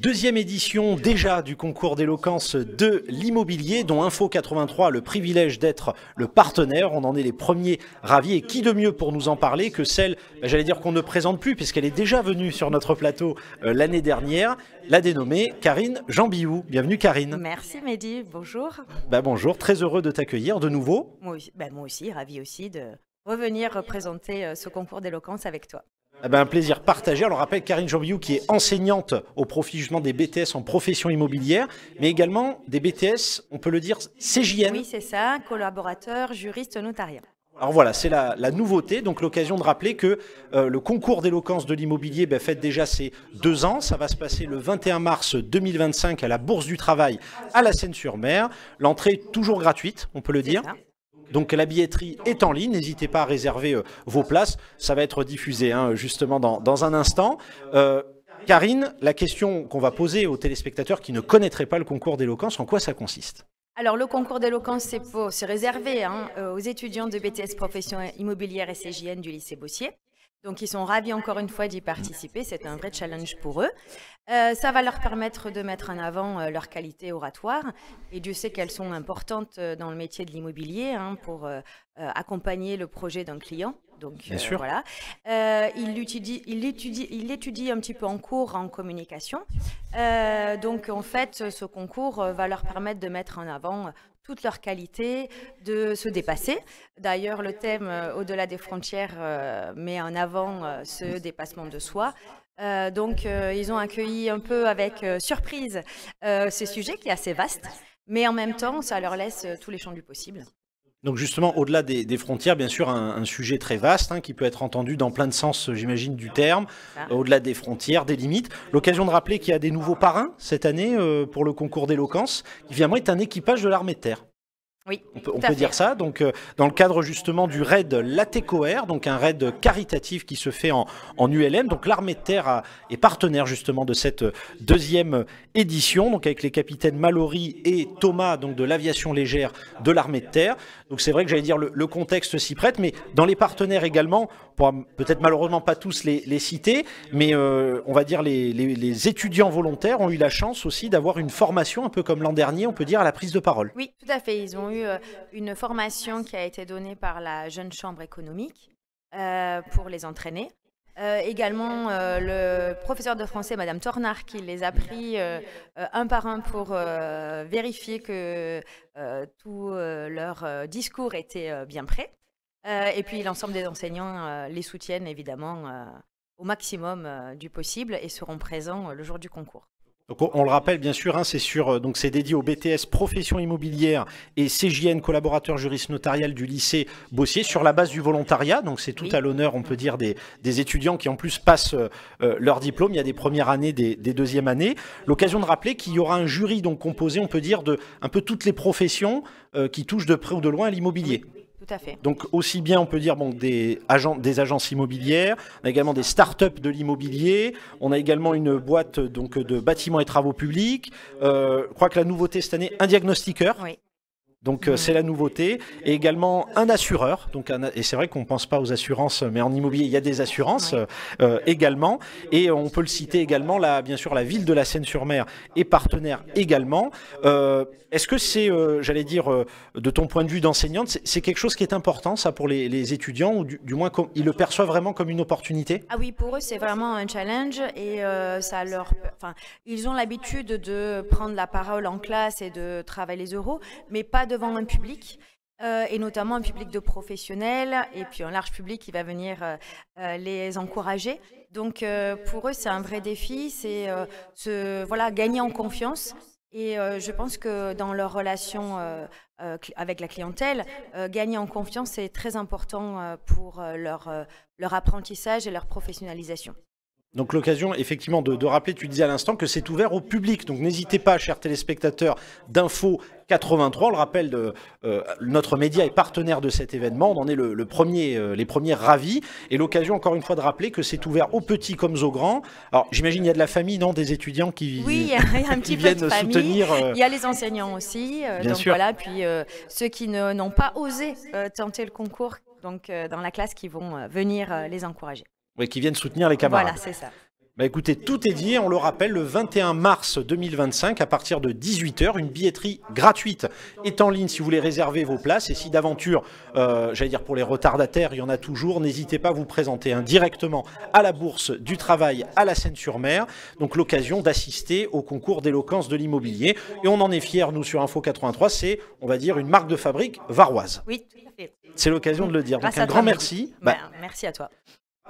Deuxième édition déjà du concours d'éloquence de l'immobilier dont Info 83 a le privilège d'être le partenaire. On en est les premiers ravis et qui de mieux pour nous en parler que celle, j'allais dire qu'on ne présente plus puisqu'elle est déjà venue sur notre plateau l'année dernière, la dénommée Karine Jambiou. Bienvenue Karine. Merci Mehdi, bonjour. Bonjour, très heureux de t'accueillir de nouveau. Moi aussi, ravi aussi de revenir représenter ce concours d'éloquence avec toi. Un plaisir partagé. Alors, on rappelle Karine Jambiou qui est enseignante au profit justement des BTS en profession immobilière, mais également des BTS, on peut le dire, CJN. Oui, c'est ça, collaborateur, juriste, notariat. Alors voilà, c'est la nouveauté, donc l'occasion de rappeler que le concours d'éloquence de l'immobilier fête déjà ses 2 ans. Ça va se passer le 21 mars 2025 à la Bourse du Travail à la Seine-sur-Mer. L'entrée est toujours gratuite, on peut le dire. Ça. Donc la billetterie est en ligne, n'hésitez pas à réserver vos places, ça va être diffusé justement dans un instant. Karine, la question qu'on va poser aux téléspectateurs qui ne connaîtraient pas le concours d'éloquence, en quoi ça consiste ? Alors le concours d'éloquence, c'est réservé aux étudiants de BTS Profession Immobilière et CJN du lycée Bossier. Donc ils sont ravis encore une fois d'y participer, c'est un vrai challenge pour eux. Ça va leur permettre de mettre en avant leur qualité oratoire et Dieu sait qu'elles sont importantes dans le métier de l'immobilier pour accompagner le projet d'un client. Donc Bien sûr. voilà. Il l'étudie un petit peu en cours en communication. Donc en fait, ce concours va leur permettre de mettre en avant toutes leurs qualités, de se dépasser. D'ailleurs, le thème Au-delà des frontières met en avant ce dépassement de soi. Donc, ils ont accueilli un peu avec surprise ce sujet qui est assez vaste, mais en même temps, ça leur laisse tous les champs du possible. Donc justement, au-delà des frontières, bien sûr, un sujet très vaste qui peut être entendu dans plein de sens, j'imagine, du terme, au-delà des frontières, des limites. L'occasion de rappeler qu'il y a des nouveaux parrains cette année pour le concours d'éloquence, qui finalement est un équipage de l'armée de terre. Oui, on peut dire ça. Donc, dans le cadre justement du raid Latécoère, donc un raid caritatif qui se fait en ULM. Donc, l'armée de terre est partenaire justement de cette deuxième édition, donc avec les capitaines Mallory et Thomas, donc de l'aviation légère de l'armée de terre. Donc, c'est vrai que j'allais dire le contexte s'y prête, mais dans les partenaires également, peut-être malheureusement pas tous les citer, mais on va dire les étudiants volontaires ont eu la chance aussi d'avoir une formation un peu comme l'an dernier, on peut dire, à la prise de parole. Oui, tout à fait. Ils ont eu une formation qui a été donnée par la Jeune Chambre économique pour les entraîner. Également, le professeur de français, Madame Tornard, qui les a pris un par un pour vérifier que tout leur discours était bien prêt. Et puis, l'ensemble des enseignants les soutiennent évidemment au maximum du possible et seront présents le jour du concours. Donc on le rappelle bien sûr, c'est dédié au BTS Profession Immobilière et CJN collaborateur juriste notarial du lycée Bossier sur la base du volontariat. Donc c'est tout à l'honneur, on peut dire, des étudiants qui en plus passent leur diplôme. Il y a des premières années, des deuxières années. L'occasion de rappeler qu'il y aura un jury donc composé, on peut dire, de un peu toutes les professions qui touchent de près ou de loin à l'immobilier. Tout à fait. Donc aussi bien on peut dire des agences immobilières, on a également des start-up de l'immobilier, on a également une boîte donc de bâtiments et travaux publics. Je crois que la nouveauté cette année, un diagnostiqueur. Oui. Donc c'est la nouveauté, et également un assureur. Et c'est vrai qu'on ne pense pas aux assurances, mais en immobilier il y a des assurances également. Et on peut le citer également, bien sûr la ville de la Seine-sur-Mer est partenaire également. Est-ce que c'est, j'allais dire, de ton point de vue d'enseignante, c'est quelque chose qui est important ça pour les étudiants, ou du moins ils le perçoivent vraiment comme une opportunité? Ah oui, pour eux c'est vraiment un challenge et ils ont l'habitude de prendre la parole en classe et de travailler les oraux, mais pas devant un public, et notamment un public de professionnels, et puis un large public qui va venir les encourager. Donc pour eux, c'est un vrai défi, c'est gagner en confiance. Et je pense que dans leur relation avec la clientèle, gagner en confiance, c'est très important pour leur apprentissage et leur professionnalisation. Donc l'occasion effectivement de rappeler, tu disais à l'instant que c'est ouvert au public, donc n'hésitez pas, chers téléspectateurs d'Info 83, on le rappelle, notre média est partenaire de cet événement, on en est les premiers ravis, et l'occasion encore une fois de rappeler que c'est ouvert aux petits comme aux grands. Alors j'imagine il y a de la famille, non, des étudiants qui oui, il y a un petit peu de famille, soutenir, il y a les enseignants aussi, bien sûr. Voilà, puis ceux qui n'ont pas osé tenter le concours, donc dans la classe, qui vont venir les encourager. Oui, qui viennent soutenir les camarades. Voilà, c'est ça. Bah écoutez, tout est dit, on le rappelle, le 21 mars 2025, à partir de 18 h, une billetterie gratuite est en ligne si vous voulez réserver vos places. Et si d'aventure, j'allais dire pour les retardataires, il y en a toujours, n'hésitez pas à vous présenter directement à la Bourse du Travail à la Seine-sur-Mer. Donc l'occasion d'assister au concours d'éloquence de l'immobilier. Et on en est fiers, nous, sur Info 83, c'est, on va dire, une marque de fabrique varoise. Oui, tout à fait. C'est l'occasion de le dire. Grâce Donc un à grand toi, merci. Merci à toi.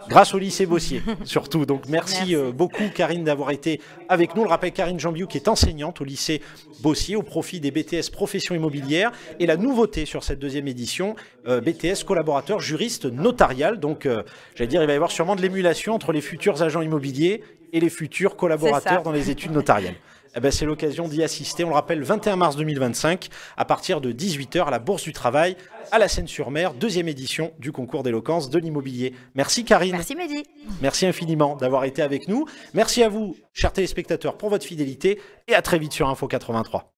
Grâce au lycée Bossier, surtout. Donc merci beaucoup, Karine, d'avoir été avec nous. On le rappelle, Karine Jambiou, qui est enseignante au lycée Bossier, au profit des BTS Profession Immobilière. Et la nouveauté sur cette deuxième édition, BTS collaborateur juriste notarial. Donc, j'allais dire, il va y avoir sûrement de l'émulation entre les futurs agents immobiliers et les futurs collaborateurs dans les études notariales. Eh ben, c'est l'occasion d'y assister. On le rappelle, 21 mars 2025, à partir de 18 h, à la Bourse du Travail, à la Seine-sur-Mer, deuxième édition du concours d'éloquence de l'immobilier. Merci Karine. Merci Mehdi. Merci infiniment d'avoir été avec nous. Merci à vous, chers téléspectateurs, pour votre fidélité et à très vite sur Info 83.